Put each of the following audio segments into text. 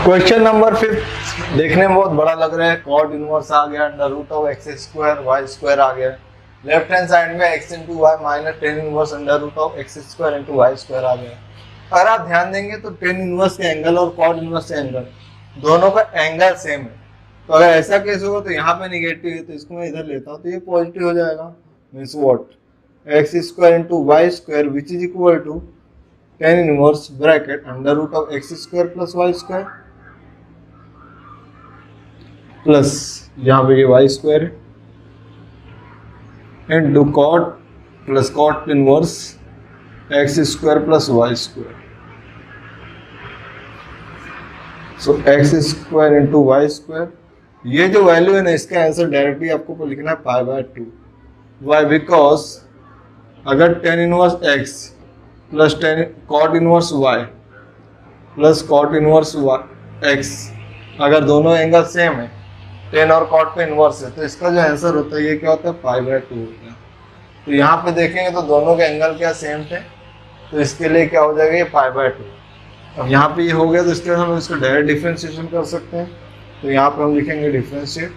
Question number 5 देखने में बहुत बड़ा लग रहा है। कॉट इनवर्स आ गया, under root of x square y square आ गया, लेफ्ट हैंड साइड में x into y minus tan inverse under root of x square into y square आ गया। अगर आप ध्यान देंगे तो टेन इनवर्स के एंगल और कॉट इनवर्स के एंगल दोनों का एंगल सेम है। तो अगर ऐसा केस होगा तो यहाँ पे निगेटिव है, तो इसको मैं इधर लेता हूँ तो ये पॉजिटिव हो जाएगा। Means what x square into y square which is equal to tan inverse bracket under root of x square plus y square plus यहाँ पे ये वाई स्क्वायर है into cot plus cot inverse x square plus y square. So x square into y square, ये जो value है ना इसका answer directly आपको लिखना है पाई बाय 2। वाई? बिकॉज अगर tan inverse x plus tan cot inverse y plus cot inverse x, अगर दोनों एंगल सेम है, टेन और कॉट पे इनवर्स है, तो इसका जो आंसर होता है ये क्या होता है पाई बाय 2 होता है। तो यहाँ पे देखेंगे तो दोनों के एंगल क्या सेम थे, तो इसके लिए क्या हो जाएगा ये पाई बाय 2। अब यहाँ पे ये हो गया तो इसके हम इसको डायरेक्ट डिफरेंशिएशन कर सकते हैं। तो यहाँ पे हम लिखेंगे differentiate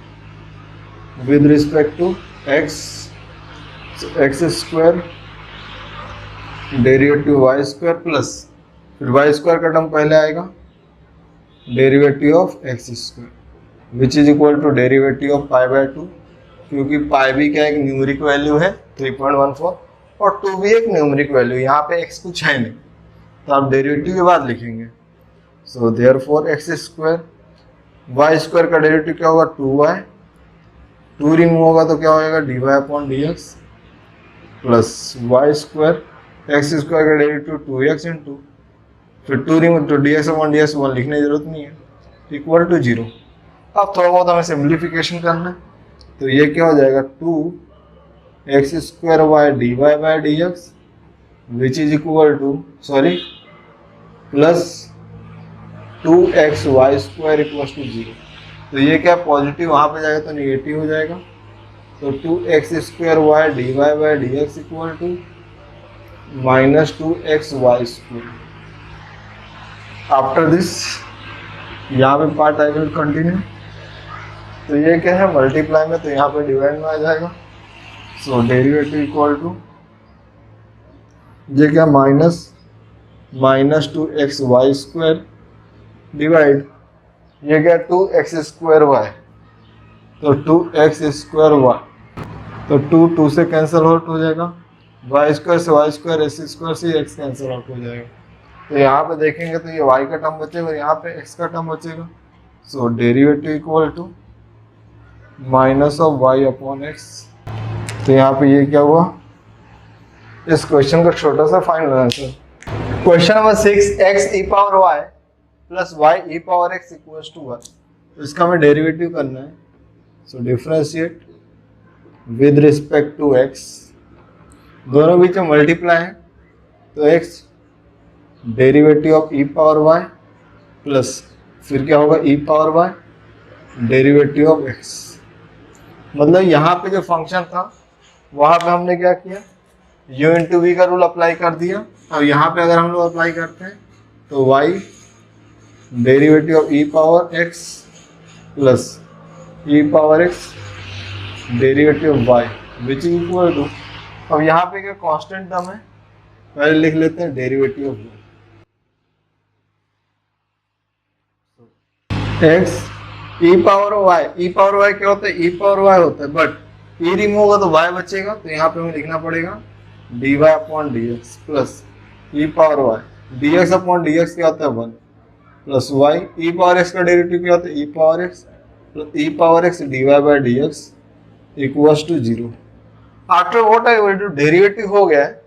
with respect to x square derivative y square plus फिर वाई स्क्वायर का टर्म पहले आएगा derivative of x square which is equal to derivative of pi by 2, क्योंकि पाई भी क्या एक न्यूमेरिक वैल्यू है 3.14 और 2 भी एक न्यूमेरिक वैल्यू, यहाँ पे x कुछ है नहीं तो आप डेरिवेटिव के बाद लिखेंगे। So therefore x square y square का डेरिवेटिव क्या होगा 2y, 2 रिमूव होगा तो क्या होगा dy upon dx plus y square x square का डेरिवेटिव 2x इंटू फिर 2 रिमूव तो dx अपॉन dx 1 लिखने की जरूरत नहीं है इक्वल टू 0। अब थोड़ा बहुत हमें सिंप्लीफिकेशन करना है तो ये क्या हो जाएगा 2x square y dy by dx which is equal to plus 2x y square equal to 0। तो ये क्या पॉजिटिव वहाँ पे जाएगा तो निगेटिव हो जाएगा, तो 2x square y dy by dx equal to minus 2x y square. After this यहाँ पे पार्ट आई विल कंटिन्यू। तो ये क्या है मल्टीप्लाई में, तो यहाँ पे डिवाइड में आ जाएगा। सो डेरिवेटिव इक्वल टू ये क्या minus 2x y square divide ये क्या 2x स्क्वायर वाई, तो 2x स्क्वायर वाई तो 2 से कैंसिल आउट हो जाएगा, वाई स्क्वायर से वाई स्क्वायर एक्स स्क्वायर से x कैंसिल आउट हो जाएगा। तो यहाँ पे देखेंगे तो ये y का टर्म बचेगा और यहाँ पे x का टर्म बचेगा। So derivative equal to minus of y upon x। तो यहाँ पे ये क्या हुआ इस क्वेश्चन का छोटा सा final answer. Question number 6 x e power y plus y e power x equal to 1। तो इसका हमें डेरिवेटिव करना है। So differentiate with respect to x, दोनों बीच में मल्टीप्लाई है तो x derivative of e power y plus फिर क्या होगा e power y derivative of x। मतलब यहाँ पे जो फंक्शन था वहाँ पे हमने क्या किया u इंटू वी का रूल अप्लाई कर दिया। अब यहाँ पे अगर हम लोग अप्लाई करते हैं तो y derivative of e power x plus e power x derivative of y which is equal to, अब यहाँ पे क्या कांस्टेंट टर्म है पहले लिख लेते हैं derivative of x e power y क्या होता है e पावर y होता है, बट e रिमूव होगा तो y बचेगा, तो यहाँ पे हमें लिखना पड़ेगा dy upon dx plus e power y dx upon dx क्या होता है 1 plus y e power x का डेरिवेटिव क्या होता है e power x plus e power x dy by dx equals to 0। After what I will do, derivative हो गया है।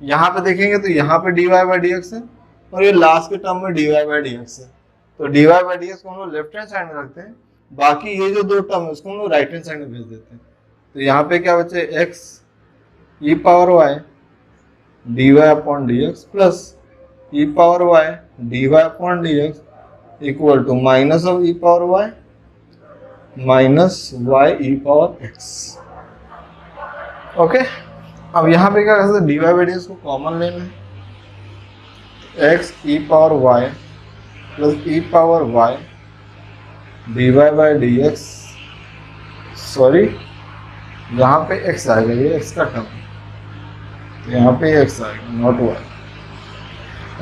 यहाँ पे देखेंगे तो यहाँ पे dy बाय dx है और ये लास्ट के टर्म में dy बाय dx है, तो dy बाय dx को हम लोग लेफ्ट हैंड साइड में रखते हैं, बाकी ये जो दो टर्म है उसको हम लोग राइट हैंड साइड में भेज देते हैं। तो यहाँ पे क्या बचे x e power y dy upon dx plus e power y dy upon dx equal to minus of e power y minus y e power x। Okay, अब यहाँ पे क्या कर सकते dy बाई dx को कॉमन लेना है, x e power y plus e power y d y by d x, sorry यहाँ पे x आएगा, ये x का टर्म, तो यहाँ पे x आएगा नॉट y,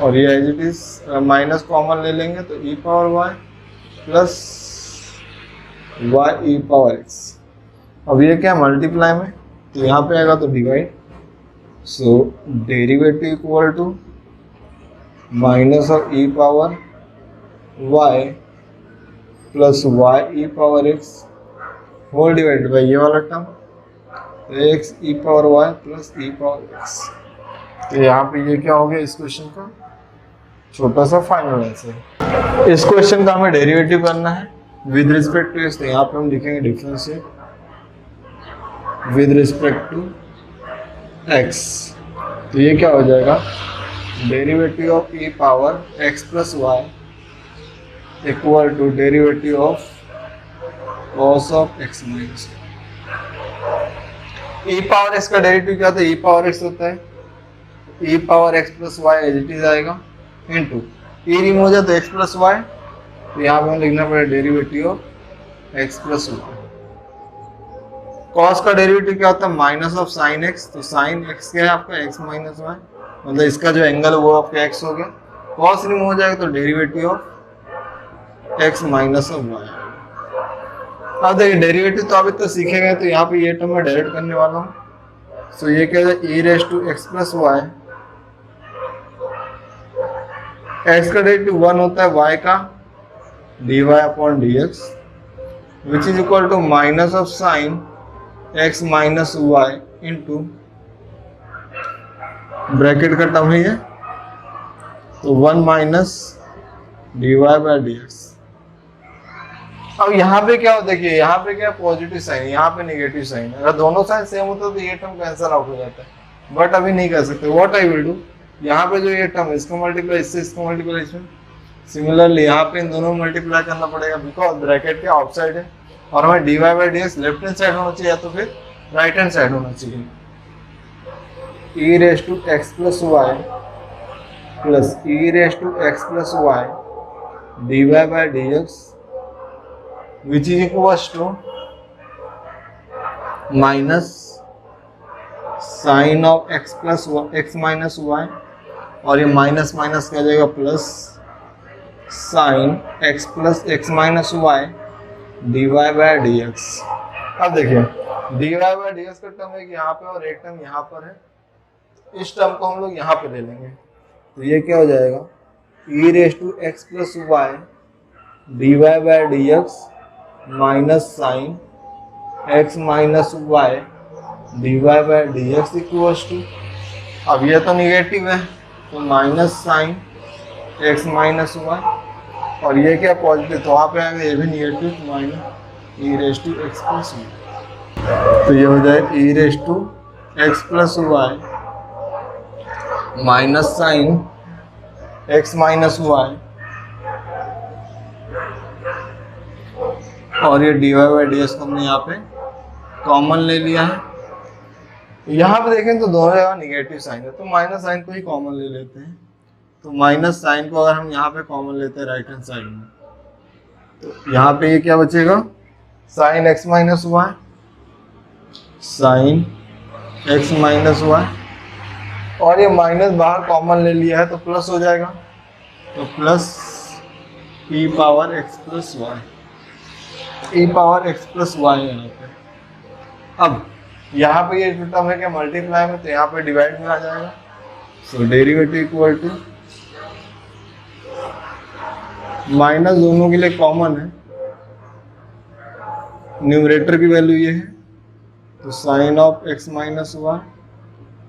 और ये as it is minus common ले लेंगे तो e power y plus y e power x। अब ये क्या मल्टीप्लाई में, तो यहाँ पे आएगा तो divide, so derivative equal to minus of e power y plus y e power x whole divided by ये वाला term x e power y plus e power x। तो यहाँ पे ये क्या हो गया इस क्वेश्चन का छोटा सा फाइनल आंसर। इस क्वेश्चन का हमें डेरिवेटिव करना है विद रिस्पेक्ट टू x, तो यहाँ पे हम लिखेंगे differentiate with respect to x, तो ये क्या हो जाएगा derivative of e power x plus y equal to derivative of cos of x minus. e power x का डेरिवेटिव क्या होता है, e पावर x होता है e power x plus y as it is आएगा इनटू e रिमूव हो जाए तो x प्लस वाई, तो यहाँ पे हमें लिखना पड़ेगा derivative of x plus y. cos का डेरिवेटिव क्या होता है माइनस ऑफ साइन x, तो साइन x क्या है आपका x माइनस वाई, मतलब इसका जो एंगल है वो आपका x हो गया, cos रिमूव हो जाएगा तो derivative of x minus of y. अब देखिए डेरिवेटिव तो अभी तो सीखेंगे, तो यहाँ पे ये टर्म मैं डायरेक्ट करने वाला हूँ, सो ये क्या है e raise to x plus y, x का डेरिवेटिव 1 होता है y का dy upon dx which is equal to minus of sine x minus y into bracket का टर्म है ये, तो 1 माइनस dy बाई dx। अब यहाँ पे क्या हो, देखिए यहाँ पे क्या पॉजिटिव साइन, यहाँ पे नेगेटिव साइन, अगर दोनों साइन सेम होता तो ये टर्म कैंसिल आउट हो जाता है, बट अभी नहीं कर सकते। व्हाट आई विल डू, यहाँ पे जो ये टर्म है इसको मल्टीप्लाई इससे, इसको मल्टीप्लाई इसमें, सिमिलरली यहाँ पे इन दोनों को मल्टीप्लाई करना पड़ेगा बिकॉज ब्रैकेट के आउटसाइड है और हमें dy by dx left hand side होना चाहिए या तो फिर राइट हैंड साइड होना चाहिए। e raise to x plus y plus e raise to x plus y dy by dx which is equals to minus sine of x plus x minus y, और ये minus minus क्या जाएगा plus sine x plus x minus y dy by dx। अब देखिए dy by dx का term एक यहाँ पे और एक टर्म यहाँ पर है, इस टर्म को हम लोग यहाँ पे ले लेंगे, तो ये क्या हो जाएगा e raise to x plus y dy by dx minus sine x minus y dy by dx equals to, अब ये तो निगेटिव है तो minus sine x minus y, और ये क्या पॉजिटिव, तो वहाँ पे आएगा ये भी negative minus e raise to x plus y, तो ये हो जाए e raise to x plus y minus sine x minus y, और ये dy बाई dx को हमने यहाँ पे कॉमन ले लिया है। यहाँ पे देखें तो दोनों जगह निगेटिव साइन है, तो माइनस साइन को ही कॉमन ले लेते हैं, तो माइनस साइन को अगर हम यहाँ पे कॉमन लेते हैं राइट हैंड साइड में, तो यहाँ पे ये क्या बचेगा sine x minus y, sine x minus y, और ये माइनस बाहर कॉमन ले लिया है तो प्लस हो जाएगा, तो plus e power x plus y, e power x plus y यहाँ पे। अब यहाँ पे ये टर्म है क्या मल्टीप्लाई में, तो यहाँ पे डिवाइड में आ जाएगा, सो डेरिवेटिव इक्वल टू माइनस दोनों के लिए कॉमन है, न्यूमरेटर की वैल्यू ये है, तो sine of x minus y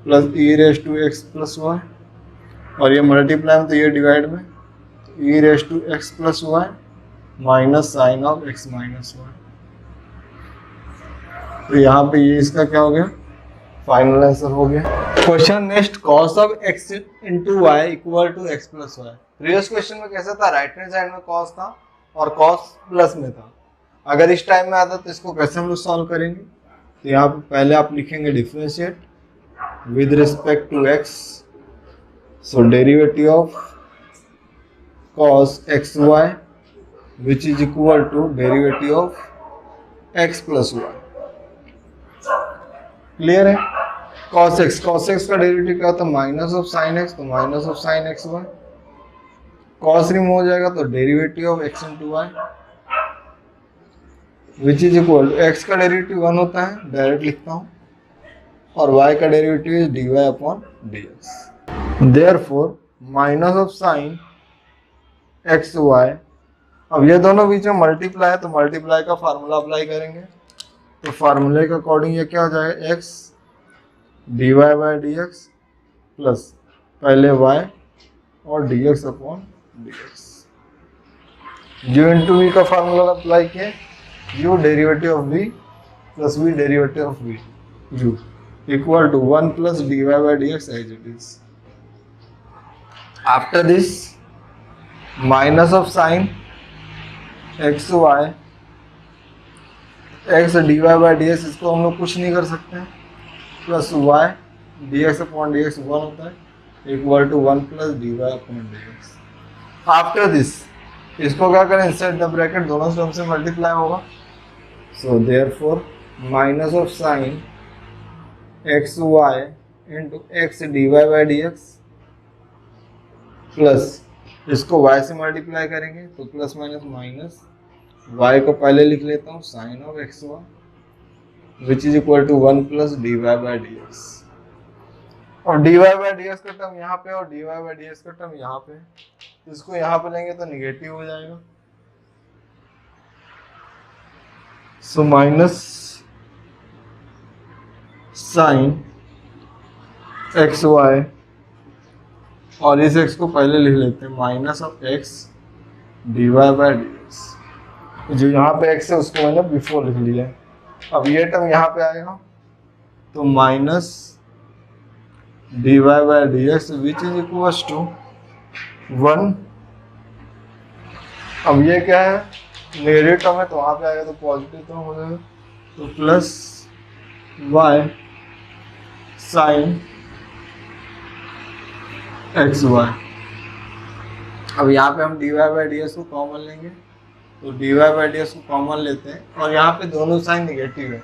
plus e raise to x plus y, और ये मल्टीप्लाई में तो ये डिवाइड में, e raise to x plus y minus sine of x minus y, तो यहाँ पे ये इसका क्या हो गया फाइनल आंसर हो गया। Question next, cos of x into y equal to x plus y. Previous question में कैसा था, राइट हैंड साइड में cos था और cos प्लस में था, अगर इस टाइम में आता तो इसको कैसे हम लोग सॉल्व करेंगे, तो यहाँ पे पहले आप लिखेंगे differentiate with respect to x, so derivative of cos xy which is equal to derivative of x plus y। Clear है? cos x का डेरिवेटिव क्या होता है? माइनस ऑफ साइन x, तो minus of sine x y. cos remove हो जाएगा तो derivative of x into y which is equal to x का डेरिवेटिव 1 होता है, डायरेक्ट लिखता हूँ, और y का derivative is dy upon dx। Therefore minus of sine x y, अब ये दोनों बीच में मल्टीप्लाई है तो मल्टीप्लाई का फार्मूला अप्लाई करेंगे, तो फार्मूले के अकॉर्डिंग ये क्या हो जाएगा? x dy by d x plus पहले y और dx upon dx। u into v का फार्मूला अप्लाई किए, u derivative of v plus v derivative of v u equal to 1 plus dy by dx as it is. After this minus of sine x y x d y by d x, इसको हम लोग कुछ नहीं कर सकते हैं, plus y d x upon d x 1 होता है equal to 1 plus d y upon d x. After this इसको क्या करें? इनसाइड द ब्रैकेट दोनों टर्म से मल्टीप्लाई होगा, so therefore minus of sine x y into x d y by d x plus इसको y से multiply करेंगे तो प्लस माइनस माइनस y को पहले लिख लेता हूँ sine of x y which is equal to 1 plus d y by d x, और d y by d x का टर्म यहाँ पे और d y by d x का टर्म यहाँ पे, तो इसको यहाँ पे लेंगे तो निगेटिव हो जाएगा, so minus sine x y, और इस x को पहले लिख लेते हैं minus of x d y by d x, जो यहाँ पे x है उसको मैंने बिफोर लिख लिया है। अब ये टर्म यहाँ पे आएगा तो minus d y by d x which is equal to 1। अब ये क्या है? नेगेटिव टर्म है तो वहाँ पे आएगा तो पॉजिटिव टर्म हो जाएगा, तो plus y sine x y. अब यहाँ पे हम d y by d x को कॉमन लेंगे, तो d y by d x को कॉमन लेते हैं, और यहाँ पे दोनों साइन निगेटिव है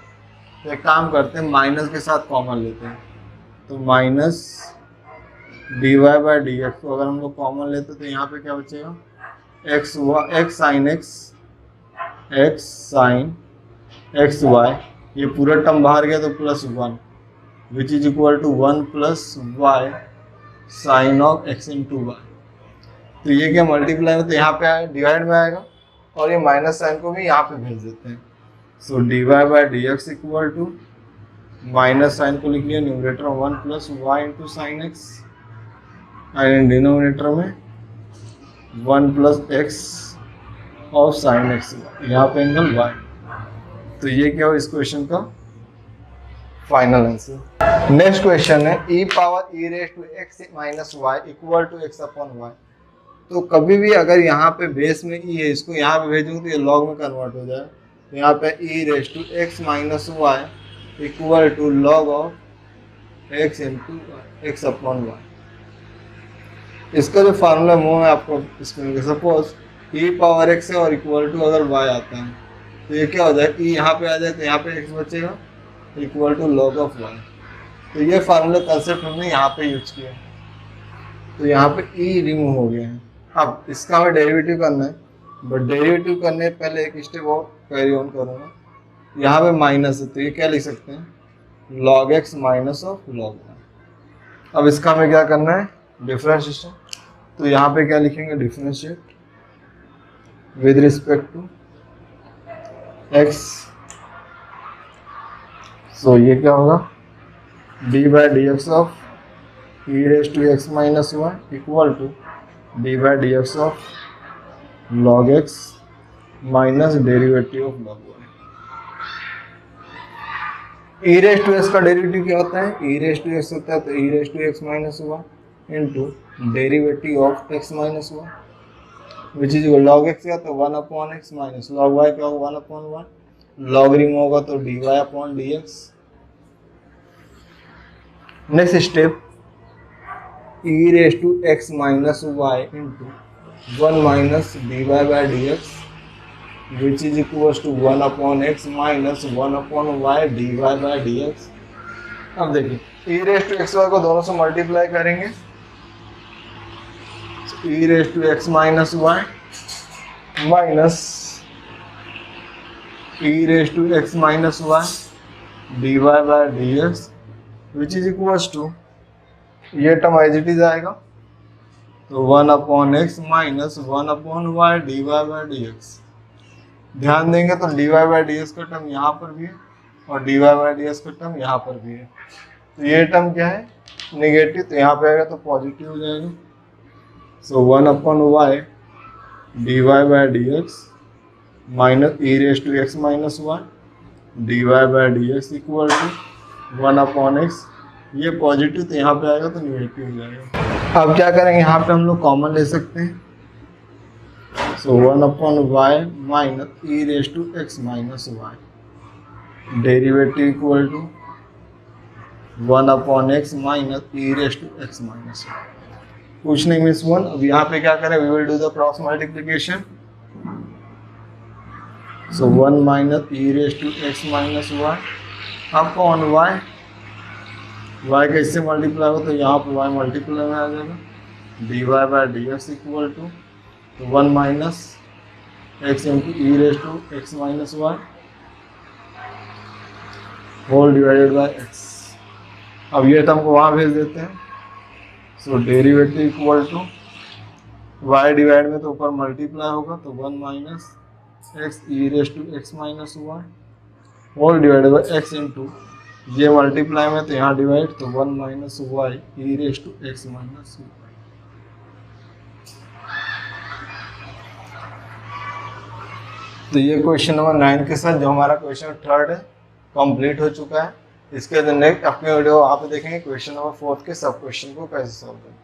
तो एक काम करते हैं माइनस के साथ कॉमन लेते हैं, तो minus d y by d x को अगर हम लोग कॉमन लेते हैं तो यहाँ पे क्या बचेगा? एक्स साइन एक्स वाई, ये पूरा टर्म बाहर गया तो plus 1 which is equal to 1 plus y sine of x into y. तो ये क्या मल्टीप्लाई में तो यहाँ पे आएगा, डिवाइड में आएगा, और ये माइनस साइन को भी यहाँ पे भेज देते हैं, so d y by d x equal to minus sine को लिख लिया numerator 1 plus y into sine x, and denominator में 1 plus x of sine x, यहाँ पे एंगल वाई। तो ये क्या हो इस क्वेश्चन का फाइनल आंसर। नेक्स्ट क्वेश्चन है e power e raise to x minus y equal to x upon y. तो कभी भी अगर यहाँ पे बेस में e है, इसको यहाँ पे भेजूंगा तो ये लॉग में कन्वर्ट हो जाए, तो यहाँ पे e raise to x minus y equal to log of x into x upon y. इसका जो फार्मूला वो है आपको इसमें, सपोज e पावर x है और इक्वल टू अगर y आता है तो ये क्या हो जाए? e यहाँ पे आ जाए तो यहाँ पे x बचेगा equal to log of y. तो ये फार्मूला कंसेप्ट हमने यहाँ पे यूज किया, तो यहाँ पे e रिमूव हो गया है। अब इसका हमें डेरिवेटिव करना है, बट डेरिवेटिव करने पहले एक स्टेप और कैरी ऑन करूँगा। यहाँ पे माइनस है तो ये क्या लिख सकते हैं? Log x minus of log y. अब इसका हमें क्या करना है? डिफरेंशिएशन। तो यहाँ पे क्या लिखेंगे? Differentiate with respect to x. So ये क्या होगा? D by d x of e raise to x minus y equal to d by d x of log x minus derivative of log y. E raise to x का derivative क्या होता है? ई raise to x होता है तो e raise to x minus y into derivative of x minus y which is log x क्या तो 1 upon x minus log y क्या होगा? 1 अपॉन वाई। लॉग रिमूव होगा तो d y upon d x. Next step e raise to x minus y into 1 minus dy by dx which is equal to 1 upon x minus 1 upon y dy by dx। अब देखिए e raise to x y को दोनों से multiply करेंगे, e raise to x minus y minus e raise to x minus y dy by dx which is equal to, ये term as it is आएगा तो 1 upon x minus 1 upon y dy by dx। ध्यान देंगे तो dy by dx का term यहाँ पर भी है और dy बाय dx का टर्म यहाँ पर भी है, तो ये टर्म क्या है नेगेटिव, तो यहाँ पे आएगा तो पॉजिटिव हो जाएगा। So 1 upon y dy by dx minus e raise to x minus y dy by dx equal to 1 upon x, ये पॉजिटिव तो यहाँ पे आएगा तो नेगेटिव हो जाएगा। अब क्या करेंगे, यहाँ पे हम लोग कॉमन ले सकते हैं, so 1 upon y minus e raise to x minus y derivative equal to 1 upon x minus e raise to x minus y. कुछ नहीं मिस वन। अब यहाँ पे क्या करें, we will do the cross multiplication, so 1 minus e raise to x minus y upon y, y कैसे multiply हो तो यहाँ पर वाई मल्टीप्लाई में आ जाएगा dy by dx equal to 1 minus x into e raise to x minus y whole divided by x. अब ये टर्म को वहाँ भेज देते हैं, so derivative equal to y divide में तो ऊपर मल्टीप्लाई होगा तो 1 minus x e raise to x minus y whole divided by x into ये मल्टीप्लाई में तो यहाँ डिवाइड तो 1 minus y e raise to x minus y. तो ये क्वेश्चन नंबर 9 के साथ जो हमारा क्वेश्चन थर्ड है कंप्लीट हो चुका है। इसके नेक्स्ट अपने वीडियो आप देखेंगे क्वेश्चन नंबर 4 के सब क्वेश्चन को कैसे सॉल्व करें।